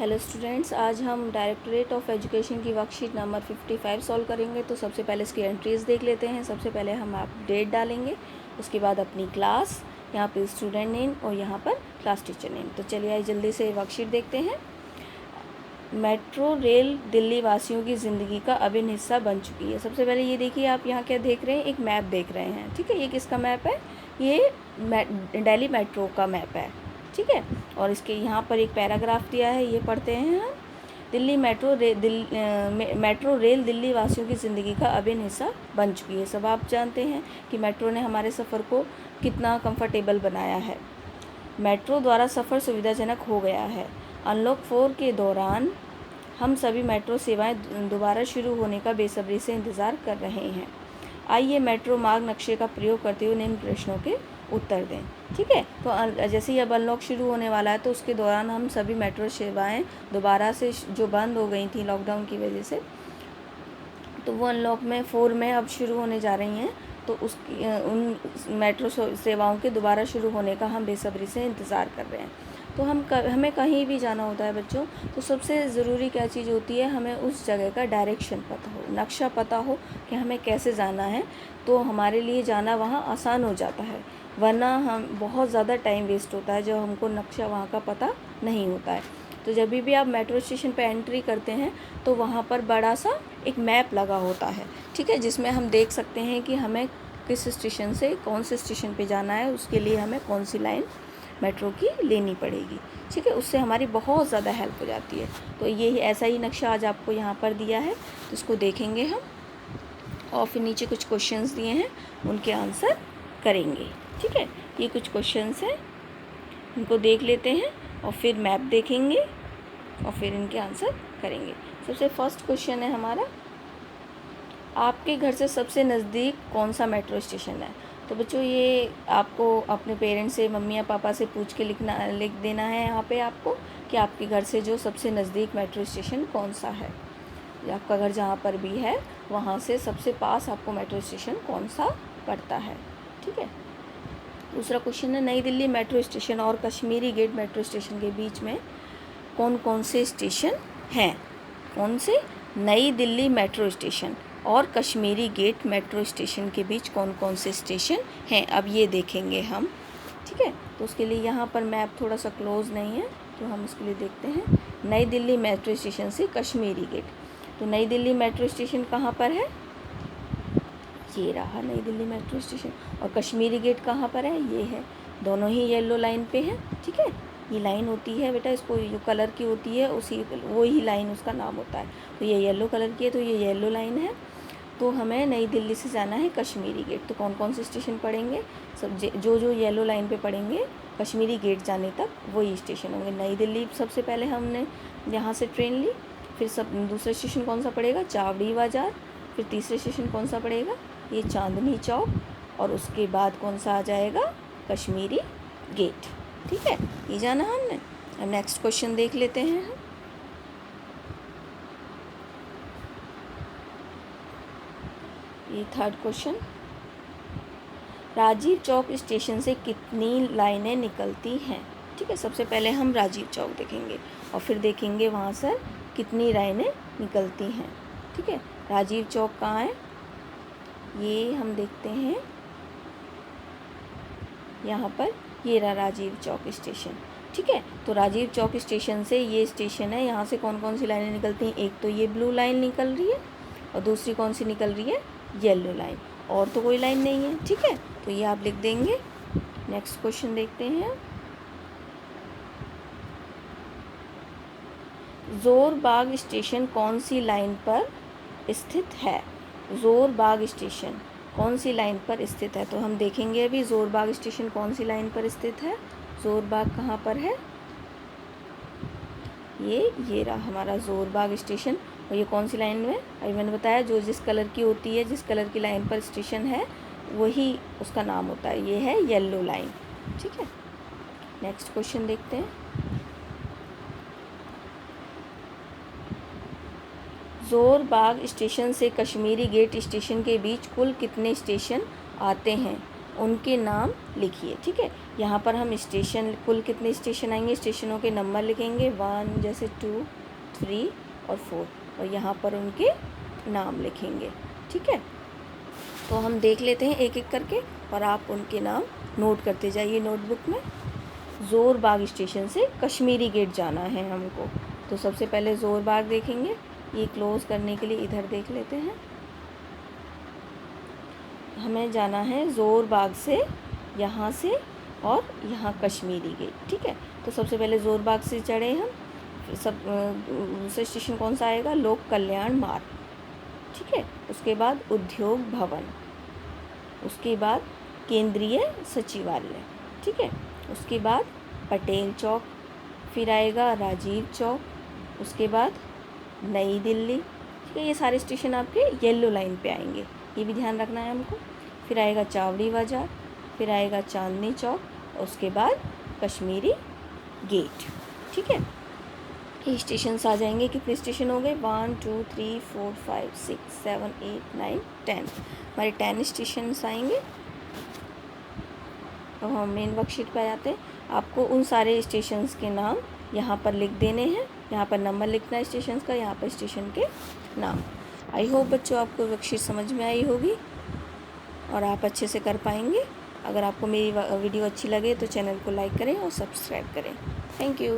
Hello students, आज हम directorate of education की वर्कशीट नंबर 55 सॉल्व करेंगे। तो सबसे पहले इसकी एंट्रीज देख लेते हैं। सबसे पहले हम आप डेट डालेंगे, उसके बाद अपनी क्लास, यहाँ पे स्टूडेंट नेम और यहाँ पर क्लास टीचर नेम। तो चलिए आइए जल्दी से वर्कशीट देखते हैं। मेट्रो रेल दिल्ली वासियों की ज़िंदगी का अभिन्न हिस्सा बन चुकी है। सबसे पहले ये देखिए, आप यहाँ क्या देख रहे हैं, एक मैप देख रहे हैं। ठीक है, ये किसका मैप है? ये दिल्ली मेट्रो का मैप है। ठीक है, और इसके यहाँ पर एक पैराग्राफ दिया है, ये पढ़ते हैं हम। दिल्ली मेट्रो रेल दिल्ली वासियों की ज़िंदगी का अभिन्न हिस्सा बन चुकी है। सब आप जानते हैं कि मेट्रो ने हमारे सफ़र को कितना कंफर्टेबल बनाया है। मेट्रो द्वारा सफ़र सुविधाजनक हो गया है। अनलॉक 4 के दौरान हम सभी मेट्रो सेवाएं दोबारा शुरू होने का बेसब्री से इंतज़ार कर रहे हैं। आइए मेट्रो मार्ग नक्शे का प्रयोग करते हुए निम्न प्रश्नों के उत्तर दें। ठीक है, तो जैसे ही अब अनलॉक शुरू होने वाला है, तो उसके दौरान हम सभी मेट्रो सेवाएं दोबारा से जो बंद हो गई थी लॉकडाउन की वजह से, तो वो अनलॉक में 4 में अब शुरू होने जा रही हैं। तो उसकी उन मेट्रो सेवाओं के दोबारा शुरू होने का हम बेसब्री से इंतज़ार कर रहे हैं। तो हमें कहीं भी जाना होता है बच्चों, तो सबसे ज़रूरी क्या चीज़ होती है, हमें उस जगह का डायरेक्शन पता हो, नक्शा पता हो कि हमें कैसे जाना है। तो हमारे लिए जाना वहाँ आसान हो जाता है, वरना हम बहुत ज़्यादा टाइम वेस्ट होता है जब हमको नक्शा वहाँ का पता नहीं होता है। तो जब भी आप मेट्रो स्टेशन पर एंट्री करते हैं, तो वहाँ पर बड़ा सा एक मैप लगा होता है। ठीक है, जिसमें हम देख सकते हैं कि हमें किस स्टेशन से कौन से स्टेशन पे जाना है, उसके लिए हमें कौन सी लाइन मेट्रो की लेनी पड़ेगी। ठीक है, उससे हमारी बहुत ज़्यादा हेल्प हो जाती है। तो ये ऐसा ही नक्शा आज आपको यहाँ पर दिया है, तो इसको देखेंगे हम, और फिर नीचे कुछ क्वेश्चंस दिए हैं, उनके आंसर करेंगे। ठीक है, ये कुछ क्वेश्चंस हैं, इनको देख लेते हैं और फिर मैप देखेंगे और फिर इनके आंसर करेंगे। सबसे फर्स्ट क्वेश्चन है हमारा, आपके घर से सबसे नज़दीक कौन सा मेट्रो स्टेशन है? तो बच्चों, ये आपको अपने पेरेंट्स से, मम्मी या पापा से पूछ के लिख देना है यहाँ पे आपको कि आपके घर से जो सबसे नज़दीक मेट्रो स्टेशन कौन सा है। आपका घर जहाँ पर भी है, वहाँ से सबसे पास आपको मेट्रो स्टेशन कौन सा पड़ता है। ठीक है, दूसरा क्वेश्चन है, नई दिल्ली मेट्रो स्टेशन और कश्मीरी गेट मेट्रो स्टेशन के बीच में कौन कौन से स्टेशन हैं? कौन से? नई दिल्ली मेट्रो स्टेशन और कश्मीरी गेट मेट्रो स्टेशन के बीच कौन कौन से स्टेशन हैं, अब ये देखेंगे हम। ठीक है, तो उसके लिए यहाँ पर मैप थोड़ा सा क्लोज नहीं है, तो हम इसके लिए देखते हैं नई दिल्ली मेट्रो स्टेशन से कश्मीरी गेट। तो नई दिल्ली मेट्रो स्टेशन कहाँ पर है? ये रहा नई दिल्ली मेट्रो स्टेशन। और कश्मीरी गेट कहाँ पर है? ये है, दोनों ही येलो लाइन पे हैं। ठीक है, ये लाइन होती है बेटा, इसको जो कलर की होती है उसी वो ही लाइन उसका नाम होता है। तो ये येलो कलर की है, तो ये येलो लाइन है। तो हमें नई दिल्ली से जाना है कश्मीरी गेट। तो कौन कौन से स्टेशन पड़ेंगे? सब जो येलो लाइन पे पड़ेंगे कश्मीरी गेट जाने तक, वही स्टेशन होंगे। नई दिल्ली सबसे पहले हमने यहाँ से ट्रेन ली, फिर दूसरा स्टेशन कौन सा पड़ेगा? चावड़ी बाज़ार। फिर तीसरा स्टेशन कौन सा पड़ेगा? ये चांदनी चौक। और उसके बाद कौन सा आ जाएगा? कश्मीरी गेट। ठीक है, ये जाना हमने। अब नेक्स्ट क्वेश्चन देख लेते हैं हम। ये third question, Rajiv Chowk station से कितनी लाइनें निकलती हैं? ठीक है, सबसे पहले हम राजीव चौक देखेंगे और फिर देखेंगे वहाँ से कितनी लाइनें निकलती हैं। ठीक है, राजीव चौक कहाँ है? ये हम देखते हैं यहाँ पर, ये रहा राजीव चौक स्टेशन। ठीक है, तो राजीव चौक स्टेशन से, ये स्टेशन है, यहाँ से कौन कौन सी लाइनें निकलती हैं? एक तो ये ब्लू लाइन निकल रही है और दूसरी कौन सी निकल रही है? Yellow line. और तो कोई लाइन नहीं है। ठीक है, तो ये आप लिख देंगे। नेक्स्ट क्वेश्चन देखते हैं, जोरबाग स्टेशन कौन सी लाइन पर स्थित है? जोरबाग स्टेशन कौन सी लाइन पर स्थित है? तो हम देखेंगे अभी जोरबाग स्टेशन कौन सी लाइन पर स्थित है। जोरबाग कहाँ पर है? ये रहा हमारा जोरबाग स्टेशन। और ये कौन सी लाइन में? अभी मैंने बताया, जो जिस कलर की होती है, जिस कलर की लाइन पर स्टेशन है, वही उसका नाम होता है। ये है येलो लाइन। ठीक है, नेक्स्ट क्वेश्चन देखते हैं, जोरबाग स्टेशन से कश्मीरी गेट स्टेशन के बीच कुल कितने स्टेशन आते हैं? उनके नाम लिखिए। ठीक है, यहाँ पर हम स्टेशन, कुल कितने स्टेशन आएंगे, स्टेशनों के नंबर लिखेंगे, 1 जैसे 2 3 और 4, और यहाँ पर उनके नाम लिखेंगे। ठीक है, तो हम देख लेते हैं एक एक करके और आप उनके नाम नोट करते जाइए नोटबुक में। ज़ोरबाग स्टेशन से कश्मीरी गेट जाना है हमको, तो सबसे पहले ज़ोरबाग देखेंगे। ये क्लोज़ करने के लिए इधर देख लेते हैं। हमें जाना है ज़ोरबाग से, यहाँ से और यहाँ कश्मीरी गेट। ठीक है, तो सबसे पहले ज़ोरबाग से चढ़े हम, सब दूसरा स्टेशन कौन सा आएगा, लोक कल्याण मार्ग। ठीक है, उसके बाद उद्योग भवन, उसके बाद केंद्रीय सचिवालय। ठीक है, उसके बाद पटेल चौक, फिर आएगा राजीव चौक, उसके बाद नई दिल्ली। ठीक है, ये सारे स्टेशन आपके येलो लाइन पे आएंगे, ये भी ध्यान रखना है हमको। फिर आएगा चावड़ी बाज़ार, फिर आएगा चांदनी चौक, उसके बाद कश्मीरी गेट। ठीक है, ये स्टेशन आ जाएंगे। कितने स्टेशन हो गए, 1 2 3 4 5 6 7 8 9 10, हमारे 10 स्टेशन आएंगे। तो हम मेन वर्कशीट पे आ जाते हैं। आपको उन सारे स्टेशंस के नाम यहाँ पर लिख देने हैं, यहाँ पर नंबर लिखना है स्टेशंस का, यहाँ पर स्टेशन के नाम। आई होप बच्चों आपको वर्कशीट समझ में आई होगी और आप अच्छे से कर पाएंगे। अगर आपको मेरी वीडियो अच्छी लगे तो चैनल को लाइक करें और सब्सक्राइब करें। Thank you.